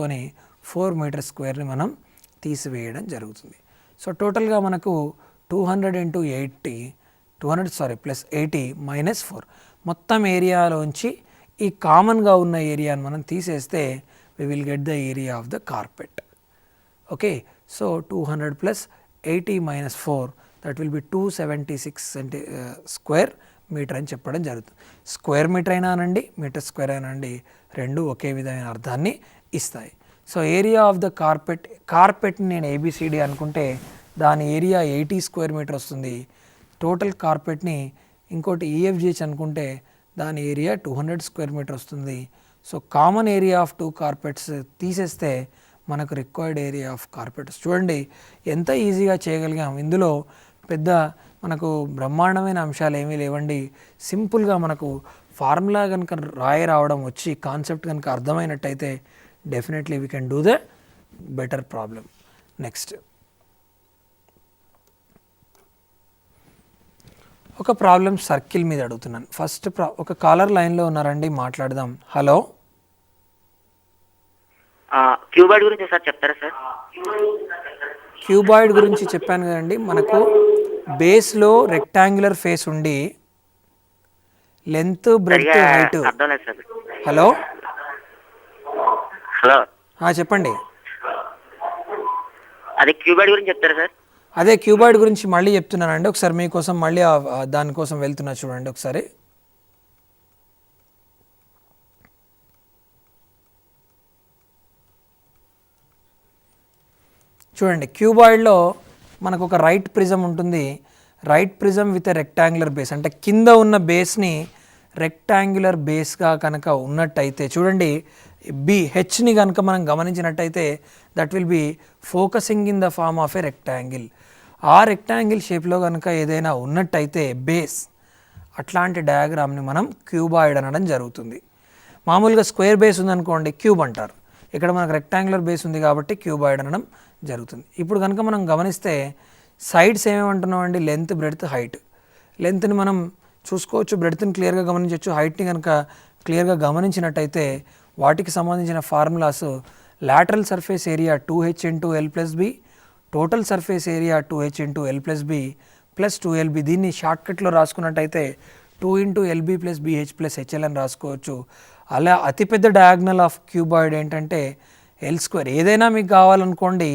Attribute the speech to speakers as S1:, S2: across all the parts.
S1: కొని 4 మీటర్ స్క్వేర్ని మనం తీసివేయడం జరుగుతుంది. సో టోటల్గా మనకు 200 ఇంటూ 80 200 ప్లస్ 80 మైనస్ 4 మొత్తం ఏరియాలోంచి ఈ కామన్గా ఉన్న ఏరియాను మనం తీసేస్తే we will get the area of the carpet. Okay, so 200 plus 80 minus 4 that will be 276 square metre అని చెప్పడం జరుగుతుంది. స్క్వేర్ మీటర్ అయినా అనండి మీటర్ స్క్వేర్ అయినా అండి రెండు ఒకే విధమైన అర్థాన్ని ఇస్తాయి. సో ఏరియా ఆఫ్ ద కార్పెట్ని నేను ఏబిసిడి అనుకుంటే దాని ఏరియా 80 స్క్వేర్ మీటర్ వస్తుంది. టోటల్ కార్పెట్ని ఇంకోటి ఈఎఫ్జిహెచ్ అనుకుంటే దాని ఏరియా 200 స్క్వేర్ మీటర్ వస్తుంది. So common area of 2 carpets తీసేస్తే మనకు రిక్వైర్డ్ ఏరియా ఆఫ్ కార్పెట్స్ చూడండి ఎంత ఈజీగా చేయగలిగాం. ఇందులో పెద్ద మనకు బ్రహ్మాండమైన అంశాలు ఏమీ లేవండి. సింపుల్గా మనకు ఫార్ములా కనుక రావడం వచ్చి కాన్సెప్ట్ కనుక అర్థమైనట్టయితే definitely we can do the better problem. Next ఒక ప్రాబ్లం సర్కిల్ మీద అడుగుతున్నాను. ఫస్ట్ ఒక కాలర్ లైన్లో ఉన్నారండి, మాట్లాడదాం. హలో,
S2: క్యూబాయిడ్ గురించి సార్ చెప్తారా సార్?
S1: క్యూబాయిడ్ గురించి చెప్పాను కదండి. మనకు బేస్లో రెక్టాంగులర్ ఫేస్ ఉండి length breadth height. Hello
S2: hello
S1: చెప్పండి.
S2: అదే క్యూబాయిడ్ గురించి చెప్తారా సార్?
S1: అదే క్యూబాయిడ్ గురించి మళ్ళీ చెప్తున్నానండి. ఒకసారి మీకోసం మళ్ళీ దానికోసం వెళ్తున్నా చూడండి ఒకసారి. చూడండి క్యూబాయిడ్లో మనకు ఒక రైట్ ప్రిజం ఉంటుంది. Right prism with a rectangular base అంటే కింద ఉన్న బేస్ని రెక్టాంగులర్ బేస్గా కనుక ఉన్నట్టయితే చూడండి హెచ్ని కనుక మనం గమనించినట్టయితే that will be focusing in the form of a rectangle. ఆ రెక్టాంగిల్ షేప్లో కనుక ఏదైనా ఉన్నట్టయితే బేస్, అట్లాంటి డయాగ్రామ్ని మనం క్యూబాయిడ్ అనడం జరుగుతుంది. మామూలుగా స్క్వేర్ బేస్ ఉందనుకోండి క్యూబ్ అంటారు. ఇక్కడ మనకు రెక్టాంగులర్ బేస్ ఉంది కాబట్టి క్యూబాయిడ్ అనడం జరుగుతుంది. ఇప్పుడు కనుక మనం గమనిస్తే సైడ్స్ ఏమేమంటున్నాం అండి, లెంత్ బ్రెడ్త్ హైట్. లెంత్ని మనం చూసుకోవచ్చు, బ్రెడ్త్ని క్లియర్గా గమనించవచ్చు, హైట్ని కనుక క్లియర్గా గమనించినట్టయితే వాటికి సంబంధించిన formulas lateral surface area 2h into L plus B, total surface area 2h into L plus B plus 2lb. దీన్ని షార్ట్కట్లో రాసుకున్నట్టయితే 2 into LB plus BH plus HL అని రాసుకోవచ్చు. అలా అతిపెద్ద డయాగ్నల్ ఆఫ్ క్యూబాయిడ్ ఏంటంటే ఎల్ స్క్వేర్. ఏదైనా మీకు కావాలనుకోండి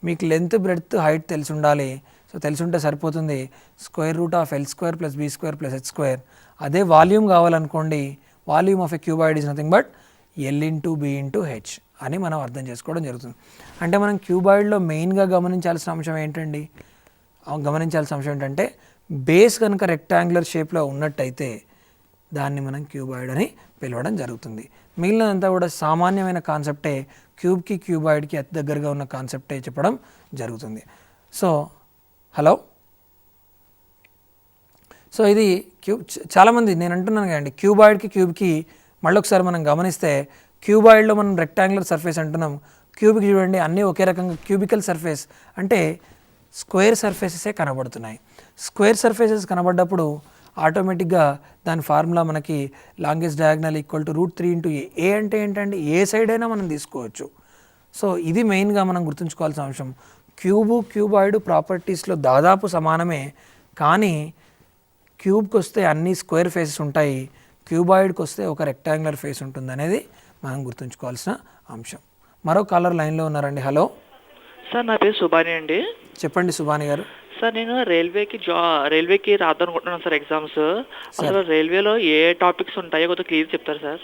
S1: మీకు లెంత్ బ్రెడ్త్ హైట్ తెలిసి ఉండాలి. సో తెలిసి ఉంటే సరిపోతుంది. Square root of L square plus B square plus H square. అదే వాల్యూమ్ కావాలనుకోండి volume of a cuboid is nothing but L into B into H అని మనం అర్థం చేసుకోవడం జరుగుతుంది. అంటే మనం క్యూబాయిడ్లో మెయిన్గా గమనించాల్సిన అంశం ఏంటంటే బేస్ కనుక రెక్టాంగులర్ షేప్లో ఉన్నట్టయితే దాన్ని మనం క్యూబాయిడ్ అని పిలవడం జరుగుతుంది. మిగిలినంతా కూడా సామాన్యమైన కాన్సెప్టే, క్యూబ్కి క్యూబాయిడ్కి అతి దగ్గరగా ఉన్న కాన్సెప్టే చెప్పడం జరుగుతుంది. సో హలో, సో ఇది చాలామంది నేను అంటున్నాను కదండి క్యూబాయిడ్కి క్యూబ్కి మళ్ళీ ఒకసారి మనం గమనిస్తే క్యూబాయిడ్లో మనం రెక్టాంగులర్ సర్ఫేస్ అంటున్నాం, క్యూబ్కి చూడండి అన్నీ ఒకే రకంగా క్యూబికల్ సర్ఫేస్ అంటే స్క్వేర్ సర్ఫేసెసే కనబడుతున్నాయి. స్క్వేర్ సర్ఫేసెస్ కనబడ్డప్పుడు ఆటోమేటిక్గా దాని ఫార్ములా మనకి longest diagonal equal to √3 into A అంటే ఏంటంటే ఏ సైడ్ అయినా మనం తీసుకోవచ్చు. సో ఇది మెయిన్గా మనం గుర్తుంచుకోవాల్సిన అంశం. క్యూబాయిడ్ ప్రాపర్టీస్లో దాదాపు సమానమే, కానీ క్యూబ్కి వస్తే అన్ని స్క్వేర్ ఫేసెస్ ఉంటాయి, క్యూబాయిడ్కి వస్తే ఒక రెక్టాంగులర్ ఫేస్ ఉంటుంది అనేది మనం గుర్తుంచుకోవాల్సిన అంశం. మరో కాలర్ లైన్లో ఉన్నారండి. హలో
S3: సార్, నా పేరు సుబాని అండి.
S1: చెప్పండి సుబాని గారు.
S3: సార్ నేను రైల్వేకి రాద్దాం అనుకుంటున్నాను సార్ ఎగ్జామ్స్. అసలు రైల్వేలో ఏ టాపిక్స్ ఉంటాయో కొంచెం క్లియర్ చెప్తారు సార్?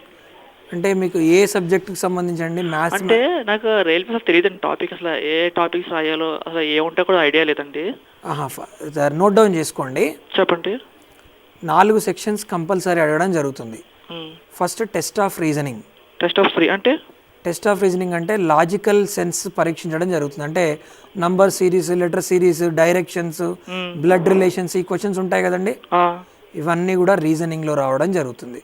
S1: అంటే మీకు ఏ సబ్జెక్ట్కి సంబంధించండి? మ్యాథ్స్
S3: అంటే నాకు రైల్వే అసలు తెలియదండి టాపిక్, అసలు ఏ టాపిక్స్ రాయాలో అసలు ఏముంటాయో కూడా ఐడియా లేదండి.
S1: నోట్ డౌన్ చేసుకోండి.
S3: చెప్పండి.
S1: 4 సెక్షన్స్ కంపల్సరీ అడగడం జరుగుతుంది. First test of reasoning. Test of reasoning అంటే లాజికల్ సెన్స్ పరీక్షించడం జరుగుతుంది. అంటే number series, letter series, directions, blood relations, ఈ క్వశ్చన్స్ ఉంటాయి కదండి, ఇవన్నీ కూడా రీజనింగ్లో రావడం జరుగుతుంది.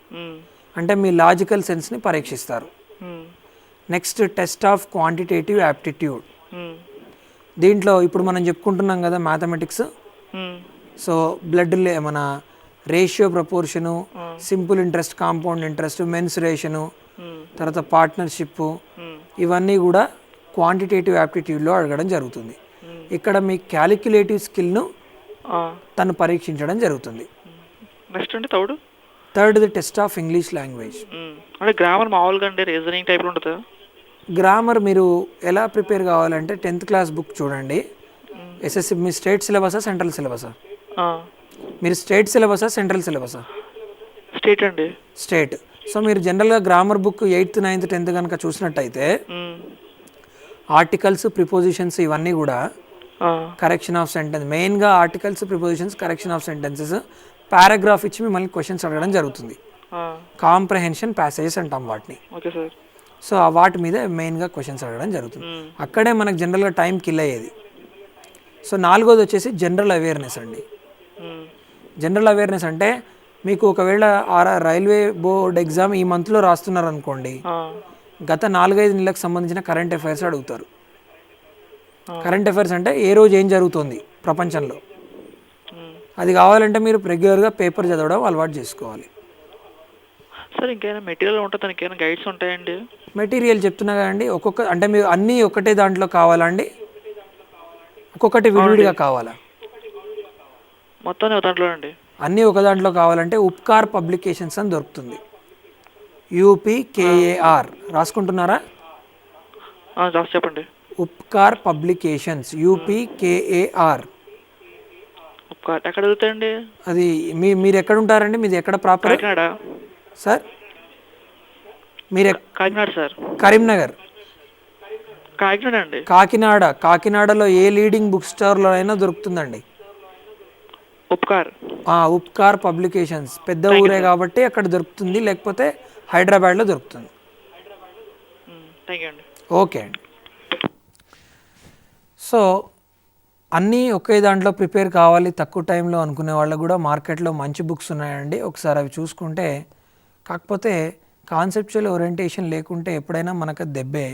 S1: అంటే మీ లాజికల్ సెన్స్ని పరీక్షిస్తారు. Next test of quantitative aptitude. దీంట్లో ఇప్పుడు మనం చెప్పుకుంటున్నాం కదా మ్యాథమెటిక్స్. సో బ్లడ్ మన ratio proportion, simple interest, compound interest, mensuration, తర్వాత పార్ట్నర్షిప్, ఇవన్నీ కూడా క్వాంటిటేటివ్ యాప్టిట్యూడ్లో అడగడం జరుగుతుంది. ఇక్కడ మీ క్యాలిక్యులేటివ్ స్కిల్ను తను పరీక్షించడం జరుగుతుంది.
S3: నెక్స్ట్ అండి
S1: third the test of English language.
S3: అంటే గ్రామర్ మామూలుగా అంటే రీజనింగ్ టైప్లో ఉంటుందా?
S1: గ్రామర్ మీరు ఎలా ప్రిపేర్ కావాలంటే 10th క్లాస్ బుక్ చూడండి. ఎస్ఎస్సి మీ స్టేట్ సిలబసా సెంట్రల్ సిలబసా? మీరు స్టేట్ సిలబసా సెంట్రల్ సిలబసా?
S3: స్టేట్ అండి.
S1: స్టేట్. సో మీరు జనరల్గా grammar book 8th 9th 10th కనుక చూసినట్టయితే ఆర్టికల్స్ ప్రిపోజిషన్స్ ఇవన్నీ కూడా కరెక్షన్ ఆఫ్ సెంటెన్స్, మెయిన్గా articles prepositions correction of sentences paragraph ఇచ్చి మిమ్మల్ని క్వశ్చన్స్ అడగడం జరుగుతుంది. కాంప్రహెన్షన్ ప్యాసేజెస్ అంటాం వాటిని.
S3: Okay sir.
S1: సో వాటి మీద మెయిన్గా క్వశ్చన్స్ అడగడం జరుగుతుంది. అక్కడే మనకు జనరల్గా టైం కిల్ అయ్యేది. సో 4వది వచ్చేసి జనరల్ అవేర్నెస్ అండి. జనరల్ అవేర్నెస్ అంటే మీకు ఒకవేళ రైల్వే బోర్డ్ ఎగ్జామ్ ఈ మంత్లో రాస్తున్నారు అనుకోండి, గత 4-5 నెలలకు సంబంధించిన కరెంట్ అఫైర్స్ అడుగుతారు. కరెంట్ అఫైర్స్ అంటే ఏ రోజు ఏం జరుగుతుంది ప్రపంచంలో, అది కావాలంటే మీరు రెగ్యులర్గా పేపర్ చదవడం అలవాటు చేసుకోవాలి.
S3: సార్ ఇంకేమైనా మెటీరియల్ ఉంటుంది, దానికి ఏమైనా గైడ్స్ ఉంటాయండి?
S1: మెటీరియల్ చెప్తున్నా కదండి, అంటే మీరు అన్నీ ఒకటే దాంట్లో కావాలండి, ఒక్కొక్కటి విడివిడిగా కావాలా?
S3: మొత్తం దాంట్లో అండి
S1: అన్నీ ఒక దాంట్లో కావాలంటే ఉప్కార్ పబ్లికేషన్స్ అని దొరుకుతుంది. UPKAR రాసుకుంటున్నారా?
S3: చెప్పండి.
S1: Upkar publications UPKAR.
S3: ఎక్కడ దొరుకుతాయండి
S1: అది? మీరు ఎక్కడ ఉంటారండి? మీది ఎక్కడ ప్రాపర్?
S3: కాకినాడ
S1: సార్. మీరు
S3: కాకినాడ సార్.
S1: కరీంనగర్.
S3: కాకినాడ అండి.
S1: కాకినాడలో ఏ లీడింగ్ బుక్ స్టోర్లో అయినా దొరుకుతుందండి. ఉప్కార్ పబ్లికేషన్స్ పెద్ద ఊరే కాబట్టి అక్కడ దొరుకుతుంది, లేకపోతే హైదరాబాద్లో దొరుకుతుంది. ఓకే అండి. సో అన్నీ ఒకే దాంట్లో ప్రిపేర్ కావాలి తక్కువ టైంలో అనుకునే వాళ్ళకు కూడా మార్కెట్లో మంచి బుక్స్ ఉన్నాయండి, ఒకసారి అవి చూసుకుంటే. కాకపోతే కాన్సెప్చువల్ ఓరియంటేషన్ లేకుంటే ఎప్పుడైనా మనకు దెబ్బే,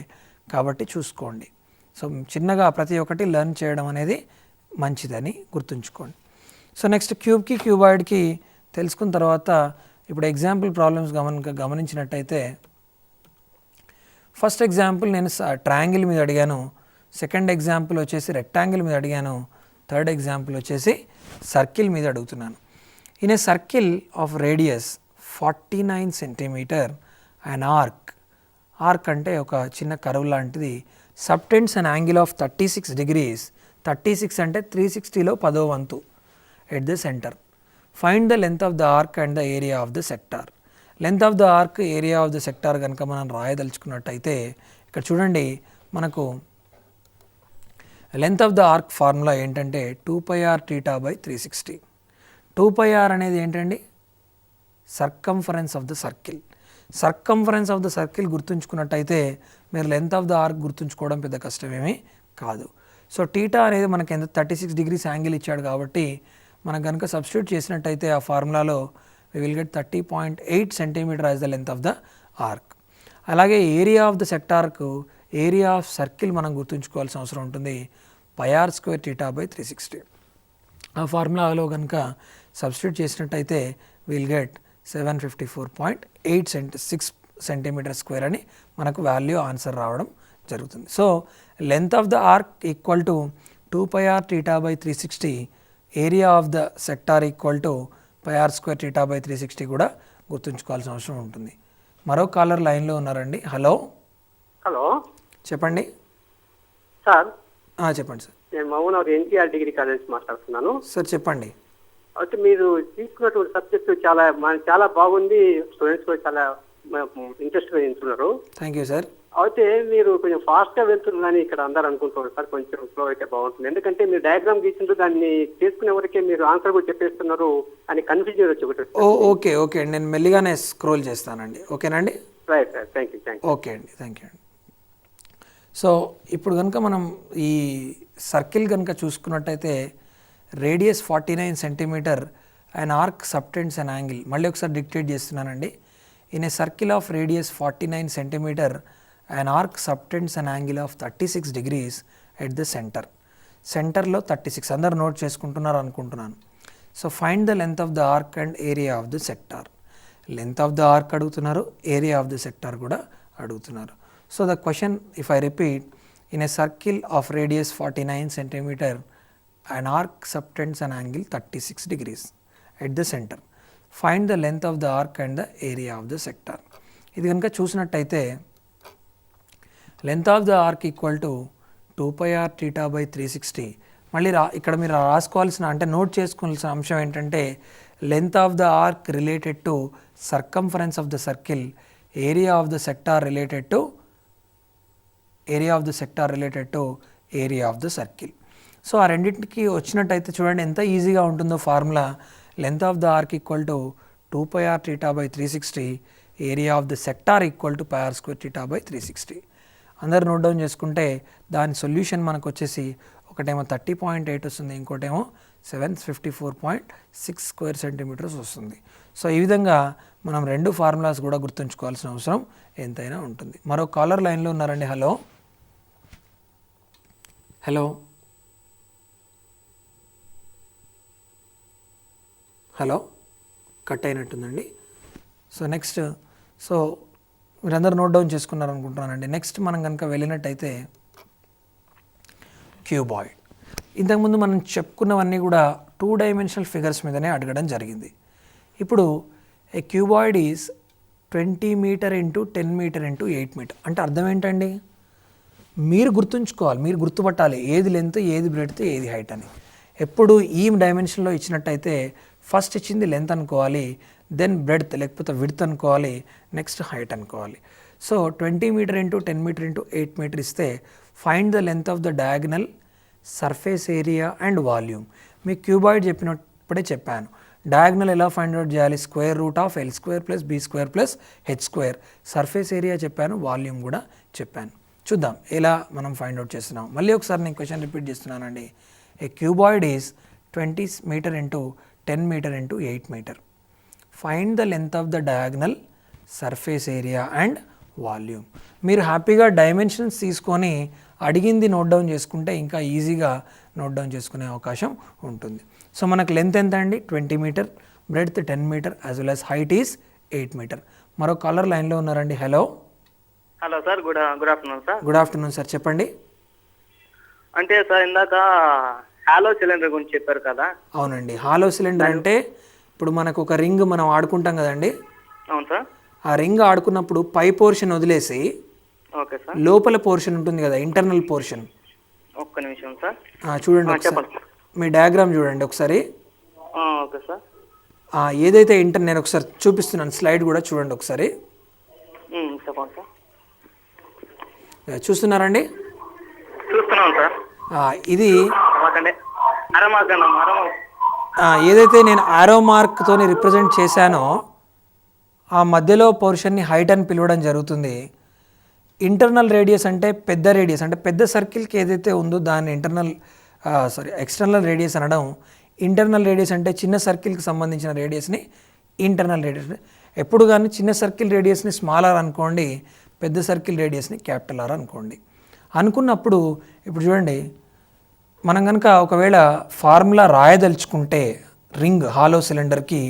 S1: కాబట్టి చూసుకోండి. సో చిన్నగా ప్రతి ఒక్కటి లెర్న్ చేయడం అనేది మంచిదని గుర్తుంచుకోండి. సో నెక్స్ట్ క్యూబ్కి క్యూబాయిడ్కి తెలుసుకున్న తర్వాత ఇప్పుడు ఎగ్జాంపుల్ ప్రాబ్లమ్స్ గమనించినట్టయితే, ఫస్ట్ ఎగ్జాంపుల్ నేను ట్రయాంగిల్ మీద అడిగాను, సెకండ్ ఎగ్జాంపుల్ వచ్చేసి రెక్టాంగిల్ మీద అడిగాను, థర్డ్ ఎగ్జాంపుల్ వచ్చేసి సర్కిల్ మీద అడుగుతున్నాను. In a circle of radius 49 centimetre and arc అంటే ఒక చిన్న కర్వ్ లాంటిది, subtends and angle of 36 degrees, 36 అంటే 360లో 10వ వంతు at the centre. Find the length of the arc and the area of the sector. Length of the arc, area of the sector కనుక మనం రాయదలుచుకున్నట్టయితే ఇక్కడ చూడండి, మనకు length of the arc formula ఏంటంటే 2πr/θ/360. 2πr అనేది ఏంటండి? Circumference of the circle. Circumference of the circle గుర్తుంచుకున్నట్టయితే మీరు లెంత్ ఆఫ్ ద ఆర్క్ గుర్తుంచుకోవడం పెద్ద కష్టమేమీ కాదు. సో టీటా అనేది మనకి ఎంత 36 degrees యాంగిల్ ఇచ్చాడు కాబట్టి మనకు కనుక సబ్స్టిట్యూట్ చేసినట్టయితే ఆ ఫార్ములాలో we will get 30.8 centimetre as the length of the arc. అలాగే ఏరియా ఆఫ్ ద సెక్టార్కు ఏరియా ఆఫ్ సర్కిల్ మనం గుర్తుంచుకోవాల్సిన అవసరం ఉంటుంది, πr²θ/360. ఆ ఫార్ములాలో కనుక సబ్స్టిట్యూట్ చేసినట్టయితే విల్ గెట్ 754.86 సెంటీమీటర్ స్క్వేర్ అని మనకు వాల్యూ ఆన్సర్ రావడం జరుగుతుంది. So length of the arc equal to 2πr/θ/360, area of the sector equal to πr²θ/360 కూడా గుర్తుంచుకోవాల్సిన అవసరం ఉంటుంది. మరో కాలర్ లైన్లో ఉన్నారండి. హలో. చెప్పండి
S4: సార్.
S1: చెప్పండి సార్.
S4: నేను మహబూబ్నగర్ NTR డిగ్రీ కాలేజ్ మాట్లాడుతున్నాను
S1: సార్. చెప్పండి.
S4: అయితే మీరు తీసుకున్నటువంటి సబ్జెక్ట్ చాలా బాగుంది, స్టూడెంట్స్ కూడా చాలా ఇంట్రెస్ట్గా ఎంచుకున్నారు.
S1: Thank you sir.
S4: అయితే మీరు కొంచెం ఫాస్ట్గా వెళ్తున్నారని ఇక్కడ అందరు అనుకుంటున్నారు సార్, కొంచెం స్లో అయితే బాగుంటుంది. ఎందుకంటే మీరు డయాగ్రామ్ గీసిండ్రు, దాన్ని చేసుకునే వరకే మీరు ఆన్సర్ కూడా చెప్పేస్తున్నారు అని కన్ఫ్యూజన్ వచ్చి ఒకటి.
S1: ఓకే అండి, నేను మెల్లిగానే స్క్రోల్ చేస్తానండి. ఓకేనండి.
S4: Right sir, thank you.
S1: Okay అండి, థ్యాంక్ యూ అండి. సో ఇప్పుడు కనుక మనం ఈ సర్కిల్ కనుక చూసుకున్నట్టయితే radius 49 centimetre and arc subtends and angle. మళ్ళీ ఒకసారి డిక్టేట్ చేస్తున్నానండి. In a circle of radius 49 centimetre and arc subtends and angle of 36 degrees at the centre. సెంటర్లో 36 అందరు నోట్ చేసుకుంటున్నారు అనుకుంటున్నాను. So find the length of the arc and area of the sector. Length of the arc అడుగుతున్నారు, area of the sector కూడా అడుగుతున్నారు. So the question, if I repeat, in a circle of radius 49 centimeter, an arc subtends an angle 36 degrees at the center. Find the length of the arc and the area of the sector. ఇది కనుక చూసినట్టయితే length of the arc equal to 2πr θ by 360. మళ్ళీ ఇక్కడ మీరు రాసుకోవాల్సిన అంటే note చేసుకోవాల్సిన అంశం ఏంటంటే length of the arc related to circumference of the circle, area of the sector related to area of the circle. So ఆ రెండింటికి వచ్చినట్టయితే చూడండి ఎంత ఈజీగా ఉంటుందో formula. Length of the arc equal to 2πr θ by 360, area of the sector equal to πr² θ by 360. అందరు note down చేసుకుంటే దాని సొల్యూషన్ మనకు వచ్చేసి ఒకటేమో 30.8 వస్తుంది, ఇంకోటేమో 754.6 స్క్వేర్ సెంటీమీటర్స్ వస్తుంది. సో ఈ విధంగా మనం రెండు ఫార్ములాస్ కూడా గుర్తుంచుకోవాల్సిన అవసరం ఎంతైనా ఉంటుంది. మరో కాలర్ లైన్లో ఉన్నారండి. హలో హలో హలో కట్ అయినట్టుందండి. సో నెక్స్ట్, సో మీరందరూ నోట్ డౌన్ చేసుకున్నారనుకుంటున్నానండి. నెక్స్ట్ మనం కనుక వెళ్ళినట్టయితే క్యూబాయిడ్. ఇంతకుముందు మనం చెప్పుకున్నవన్నీ కూడా 2 డైమెన్షనల్ ఫిగర్స్ మీదనే అడగడం జరిగింది. ఇప్పుడు a cuboid is 20 metre into 10 metre into 8 metre. అంటే అర్థం ఏంటండి? మీరు గుర్తుంచుకోవాలి, మీరు గుర్తుపట్టాలి ఏది లెంత్, ఏది బ్రెడ్త్, ఏది హైట్ అని. ఎప్పుడు ఈ డైమెన్షన్లో ఇచ్చినట్టయితే ఫస్ట్ ఇచ్చింది లెంత్ అనుకోవాలి, దెన్ బ్రెడ్త్ లేకపోతే విడ్త్ అనుకోవాలి, నెక్స్ట్ హైట్ అనుకోవాలి. So 20 metre into 10 metre into 8 metre ఇస్తే find the length of the diagonal, surface area and volume. మీ క్యూబాయిడ్ చెప్పినప్పుడే చెప్పాను, డయాగనల్ ఎలా ఫైండ్ అవుట్ చేయాలి, √L² + B² + H². Surface area చెప్పాను, వాల్యూమ్ కూడా చెప్పాను. చూద్దాం ఎలా మనం ఫైండ్ అవుట్ చేస్తున్నాం. మళ్ళీ ఒకసారి నేను క్వశ్చన్ రిపీట్ చేస్తున్నానండి. A cuboid is 20 metre into 10 metre into 8 metre. Find the length of the diagonal, surface area and volume. మీరు హ్యాపీగా డైమెన్షన్స్ తీసుకొని అడిగింది నోట్ డౌన్ చేసుకుంటే ఇంకా ఈజీగా నోట్ డౌన్ చేసుకునే అవకాశం ఉంటుంది. సో మనకు లెంత్ ఎంత అండి? 20 metre, breadth 10 metre, as well as height is 8 metre. మరో కాలర్ లైన్లో ఉన్నారండి. Hello
S2: hello sir, good afternoon sir.
S1: Good afternoon sir, చెప్పండి.
S2: అంటే సార్ ఇందాక హాలో సిలిండర్ గురించి చెప్పారు కదా.
S1: అవునండి, హాలో సిలిండర్ అంటే ఇప్పుడు మనకు ఒక రింగ్ మనం ఆడుకుంటాం కదండి.
S2: అవును సార్.
S1: ఆ రింగ్ ఆడుకున్నప్పుడు పై పోర్షన్ వదిలేసి
S2: ఓకే సార్,
S1: లోపల పోర్షన్ ఉంటుంది కదా, ఇంటర్నల్ పోర్షన్.
S2: ఒక్క నిమిషం సార్.
S1: చూడండి ఒకసారి, మీ డయాగ్రామ్ చూడండి ఒకసారి.
S2: Okay sir.
S1: ఏదైతే నేను ఒకసారి చూపిస్తున్నాను, స్లైడ్ కూడా చూడండి ఒకసారి.
S2: చెప్పండి సార్.
S1: చూస్తున్నారండి?
S2: చూస్తున్నాను సార్.
S1: ఇది
S2: అరమాకండి.
S1: ఏదైతే నేను ఆరో మార్క్తో రిప్రజెంట్ చేశానో ఆ మధ్యలో పోర్షన్ని హైట్ అని పిలవడం జరుగుతుంది. ఇంటర్నల్ రేడియస్ అంటే పెద్ద రేడియస్, అంటే పెద్ద సర్కిల్కి ఏదైతే ఉందో దాన్ని ఎక్స్టర్నల్ రేడియస్ అనడం. ఇంటర్నల్ రేడియస్ అంటే చిన్న సర్కిల్కి సంబంధించిన రేడియస్ని ఇంటర్నల్ రేడియస్. ఎప్పుడు కానీ చిన్న సర్కిల్ రేడియస్ని స్మాల్ ఆర్ అనుకోండి, పెద్ద సర్కిల్ రేడియస్ని క్యాపిటల్ ఆర్ అనుకోండి. అనుకున్నప్పుడు ఇప్పుడు చూడండి, మనం కనుక ఒకవేళ ఫార్ములా రాయదలుచుకుంటే రింగ్ హాలో సిలిండర్కి,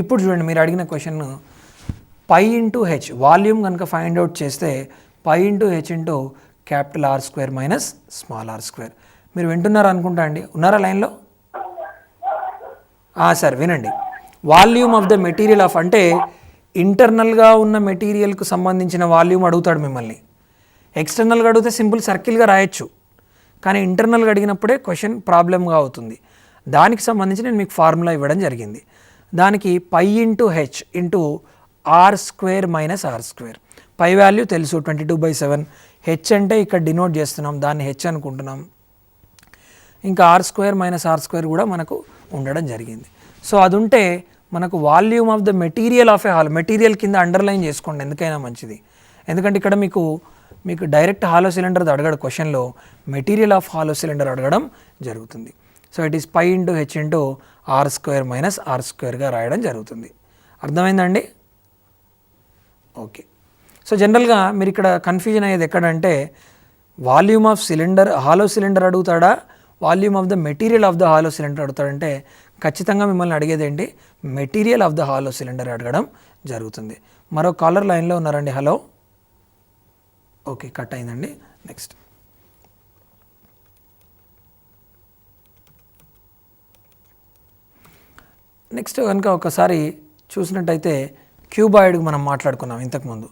S1: ఇప్పుడు చూడండి మీరు అడిగిన క్వశ్చన్ π/h వాల్యూమ్ కనుక ఫైండ్ అవుట్ చేస్తే π/h into R² minus r². మీరు వింటున్నారు అనుకుంటా అండి, ఉన్నారా లైన్లో? సార్ వినండి. Volume of the material of అంటే ఇంటర్నల్గా ఉన్న మెటీరియల్కు సంబంధించిన వాల్యూమ్ అడుగుతాడు మిమ్మల్ని. ఎక్స్టర్నల్గా అడిగితే సింపుల్ సర్కిల్గా రాయొచ్చు, కానీ ఇంటర్నల్గా అడిగినప్పుడే క్వశ్చన్ ప్రాబ్లమ్గా అవుతుంది. దానికి సంబంధించి నేను మీకు ఫార్ములా ఇవ్వడం జరిగింది. దానికి π/h into R² minus r². పై వాల్యూ తెలుసు 22/7. హెచ్ అంటే ఇక్కడ డినోట్ చేస్తున్నాం, దాన్ని హెచ్ అనుకుంటున్నాం. ఇంకా R² మైనస్ r² కూడా మనకు ఉండడం జరిగింది. సో అది ఉంటే మనకు volume of the material of A hollow, material కింద అండర్లైన్ చేసుకోండి ఎందుకైనా మంచిది. ఎందుకంటే ఇక్కడ మీకు డైరెక్ట్ హాలో సిలిండర్ అడగడం, క్వశ్చన్లో మెటీరియల్ ఆఫ్ హాలో సిలిండర్ అడగడం జరుగుతుంది. So it is π/h into R² minus r²గా రాయడం జరుగుతుంది. అర్థమైందండి? ఓకే. సో జనరల్గా మీరు ఇక్కడ కన్ఫ్యూజన్ అయ్యేది ఎక్కడంటే volume of cylinder, hollow cylinder అడుగుతాడా, volume of the material of the hollow cylinder అడుగుతాడంటే ఖచ్చితంగా మిమ్మల్ని అడిగేది ఏంటి, material of the hollow cylinder అడగడం జరుగుతుంది. మరో కాలర్ లైన్లో ఉన్నారండి. హలో ఓకే, కట్ అయిందండి. నెక్స్ట్ కనుక ఒకసారి చూసినట్టయితే క్యూబాయిడ్ మనం మాట్లాడుకున్నాం ఇంతకుముందు.